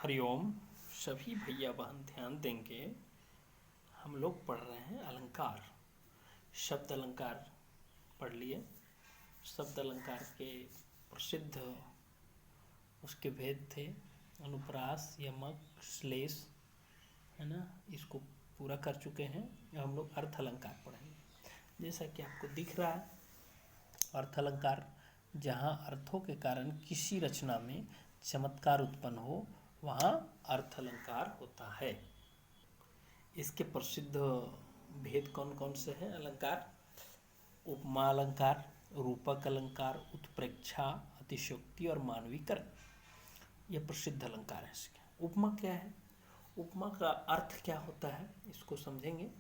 हरिओम। सभी भैया बहन ध्यान देंगे। हम लोग पढ़ रहे हैं अलंकार। शब्द अलंकार पढ़ लिए। शब्द अलंकार के प्रसिद्ध उसके भेद थे अनुप्रास, यमक, श्लेष, है ना। इसको पूरा कर चुके हैं। अब हम लोग अर्थ अलंकार पढ़ेंगे। जैसा कि आपको दिख रहा है, अर्थ अलंकार जहाँ अर्थों के कारण किसी रचना में चमत्कार उत्पन्न हो वहाँ अर्थ अलंकार होता है। इसके प्रसिद्ध भेद कौन कौन से हैं अलंकार? उपमा अलंकार, रूपक अलंकार, उत्प्रेक्षा, अतिशयोक्ति और मानवीकरण। ये प्रसिद्ध अलंकार है इसके। उपमा क्या है? उपमा का अर्थ क्या होता है इसको समझेंगे।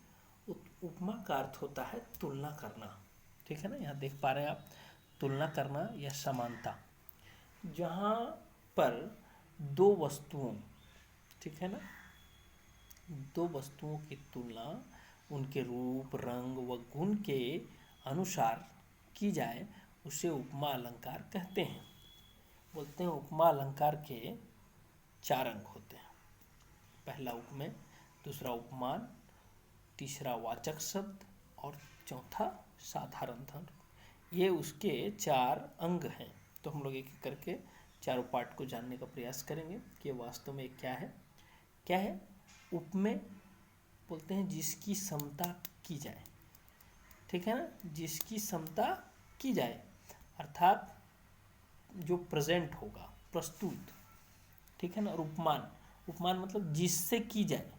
उपमा का अर्थ होता है तुलना करना। ठीक है ना, यहाँ देख पा रहे हैं आप, तुलना करना या समानता। जहाँ पर दो वस्तुओं, ठीक है ना, दो वस्तुओं की तुलना उनके रूप, रंग व गुण के अनुसार की जाए उसे उपमा अलंकार कहते हैं। बोलते हैं उपमा अलंकार के 4 अंग होते हैं। पहला उपमेय, दूसरा उपमान, तीसरा वाचक शब्द और चौथा साधारण धर्म। ये उसके 4 अंग हैं। तो हम लोग एक एक करके चारों पार्ट को जानने का प्रयास करेंगे कि वास्तव में क्या है। क्या है? उपमेय बोलते हैं जिसकी समता की जाए। ठीक है ना, जिसकी समता की जाए अर्थात जो प्रेजेंट होगा, प्रस्तुत। ठीक है ना। और उपमान, उपमान मतलब जिससे की जाए,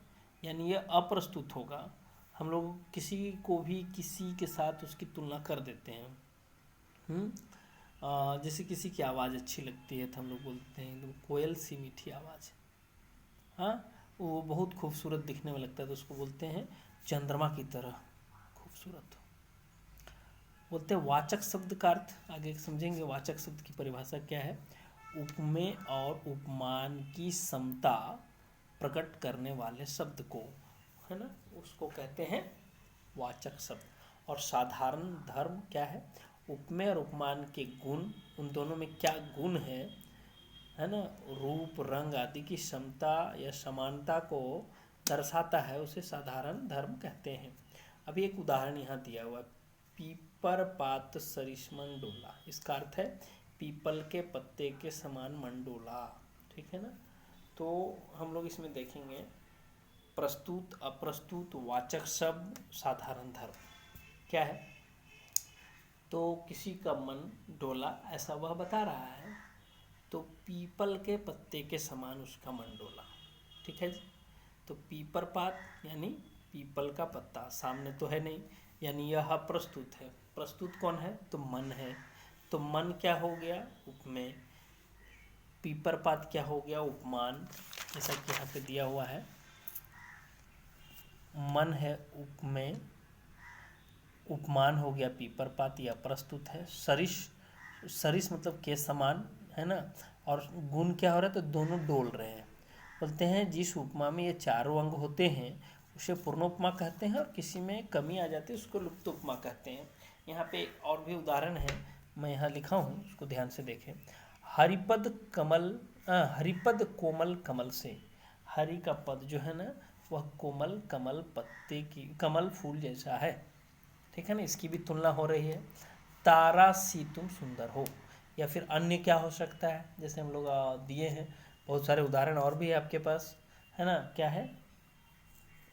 यानी यह अप्रस्तुत होगा। हम लोग किसी को भी किसी के साथ उसकी तुलना कर देते हैं। जैसे किसी की आवाज़ अच्छी लगती है तो हम लोग बोलते हैं एकदम कोयल सी मीठी आवाज़, हाँ, वो बहुत खूबसूरत दिखने में लगता है तो उसको बोलते हैं चंद्रमा की तरह खूबसूरत। बोलते हैं वाचक शब्द का अर्थ आगे समझेंगे। वाचक शब्द की परिभाषा क्या है? उपमेय और उपमान की समता प्रकट करने वाले शब्द को, है ना, उसको कहते हैं वाचक शब्द। और साधारण धर्म क्या है? उपमेय और उपमान के गुण, उन दोनों में क्या गुण है ना, रूप, रंग आदि की समता या समानता को दर्शाता है, उसे साधारण धर्म कहते हैं। अभी एक उदाहरण यहाँ दिया हुआ है, पीपर पात सरिस मंडोला। इसका अर्थ है पीपल के पत्ते के समान मंडोला। ठीक है ना। तो हम लोग इसमें देखेंगे प्रस्तुत, अप्रस्तुत, वाचक शब्द, साधारण धर्म क्या है। तो किसी का मन डोला ऐसा वह बता रहा है, तो पीपल के पत्ते के समान उसका मन डोला। ठीक है जी। तो पीपर पात यानी पीपल का पत्ता सामने तो है नहीं, यानी यह अप्रस्तुत है। प्रस्तुत कौन है? तो मन है। तो मन क्या हो गया? उपमेय। पीपर पात क्या हो गया? उपमान। जैसा कि यहाँ पे दिया हुआ है, मन है उपमेय, उपमान हो गया पीपर पात या प्रस्तुत है। सरिस, सरिस मतलब के समान, है ना। और गुण क्या हो रहा है? तो दोनों डोल रहे हैं। बोलते हैं जिस उपमा में ये चारों अंग होते हैं उसे पूर्णोपमा कहते हैं, और किसी में कमी आ जाती है उसको लुप्त उपमा कहते हैं। यहाँ पे और भी उदाहरण है, मैं यहाँ लिखा हूँ, उसको ध्यान से देखें। हरिपद कमल, हरिपद कोमल कमल से। हरि का पद जो है ना वह कोमल कमल पत्ते की, कमल फूल जैसा है। ठीक है ना, इसकी भी तुलना हो रही है। तारा सी तुम सुंदर हो। या फिर अन्य क्या हो सकता है, जैसे हम लोग दिए हैं बहुत सारे उदाहरण और भी है आपके पास, है ना। क्या है?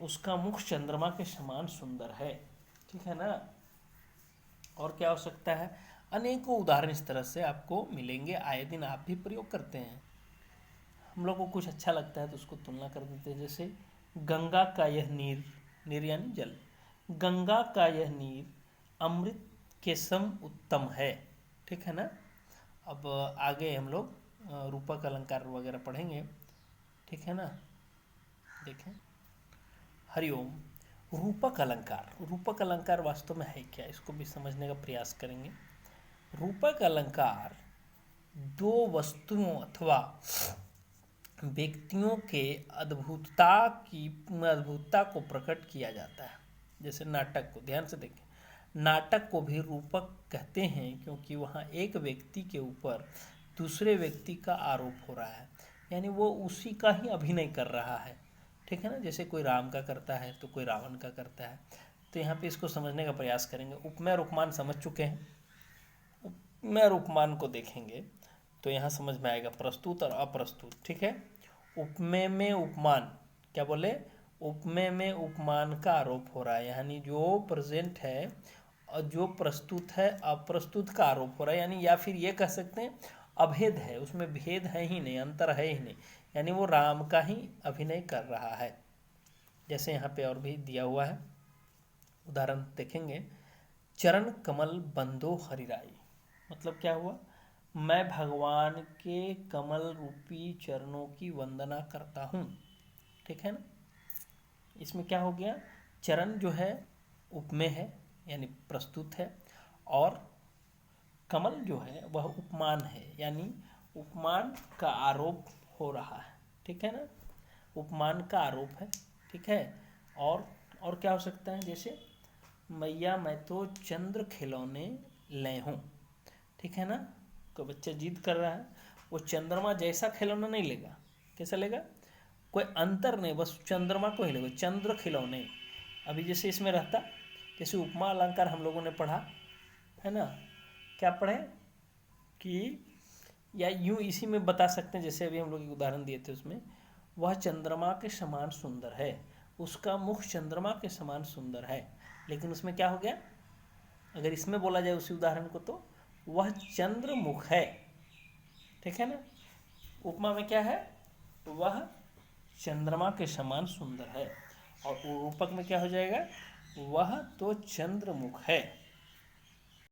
उसका मुख चंद्रमा के समान सुंदर है। ठीक है ना। और क्या हो सकता है? अनेकों उदाहरण इस तरह से आपको मिलेंगे, आए दिन आप भी प्रयोग करते हैं। हम लोग को कुछ अच्छा लगता है तो उसको तुलना कर देते हैं। जैसे गंगा का यह नीर, नीर यानी जल, गंगा का यह नीर अमृत के सम उत्तम है। ठीक है ना। अब आगे हम लोग रूपक अलंकार वगैरह पढ़ेंगे। ठीक है ना। देखें, हरिओम। रूपक अलंकार, रूपक अलंकार वास्तव में है क्या, इसको भी समझने का प्रयास करेंगे। रूपक अलंकार दो वस्तुओं अथवा व्यक्तियों के अद्भुतता को प्रकट किया जाता है। जैसे नाटक को ध्यान से देखें, नाटक को भी रूपक कहते हैं क्योंकि वहाँ एक व्यक्ति के ऊपर दूसरे व्यक्ति का आरोप हो रहा है। यानी वो उसी का ही अभिनय कर रहा है, ठीक है ना। जैसे कोई राम का करता है तो कोई रावण का करता है। तो यहाँ पे इसको समझने का प्रयास करेंगे। उपमेय और उपमान समझ चुके हैं, उपमेय और उपमान को देखेंगे तो यहाँ समझ में आएगा प्रस्तुत और अप्रस्तुत, ठीक है। उपमेय में उपमान, क्या बोले, उपमेय में उपमान का आरोप हो रहा है, यानी जो प्रेजेंट है और जो प्रस्तुत है अप्रस्तुत का आरोप हो रहा है, यानी या फिर ये कह सकते हैं अभेद है, उसमें भेद है ही नहीं, अंतर है ही नहीं, यानी वो राम का ही अभिनय कर रहा है। जैसे यहाँ पे और भी दिया हुआ है, उदाहरण देखेंगे। चरण कमल बंदो हरिराई, मतलब क्या हुआ, मैं भगवान के कमल रूपी चरणों की वंदना करता हूँ, ठीक है ना। इसमें क्या हो गया, चरण जो है उपमेय है यानी प्रस्तुत है, और कमल जो है वह उपमान है, यानी उपमान का आरोप हो रहा है, ठीक है ना, उपमान का आरोप है, ठीक है। और क्या हो सकता है, जैसे मैया मैं तो चंद्र खिलौने ले हूँ, ठीक है ना। कोई बच्चा जिद कर रहा है, वो चंद्रमा जैसा खिलौना नहीं लेगा, कैसा लेगा, कोई अंतर नहीं, बस चंद्रमा को ही लेगा, चंद्र खिलौने। अभी जैसे इसमें रहता, जैसे उपमा अलंकार हम लोगों ने पढ़ा है ना, क्या पढ़े कि, या यूँ इसी में बता सकते हैं, जैसे अभी हम लोग एक उदाहरण दिए थे उसमें, वह चंद्रमा के समान सुंदर है, उसका मुख चंद्रमा के समान सुंदर है, लेकिन उसमें क्या हो गया, अगर इसमें बोला जाए उसी उदाहरण को तो वह चंद्रमुख है, ठीक है ना। उपमा में क्या है, वह चंद्रमा के समान सुंदर है, और रूपक में क्या हो जाएगा, वह तो चंद्रमुख है।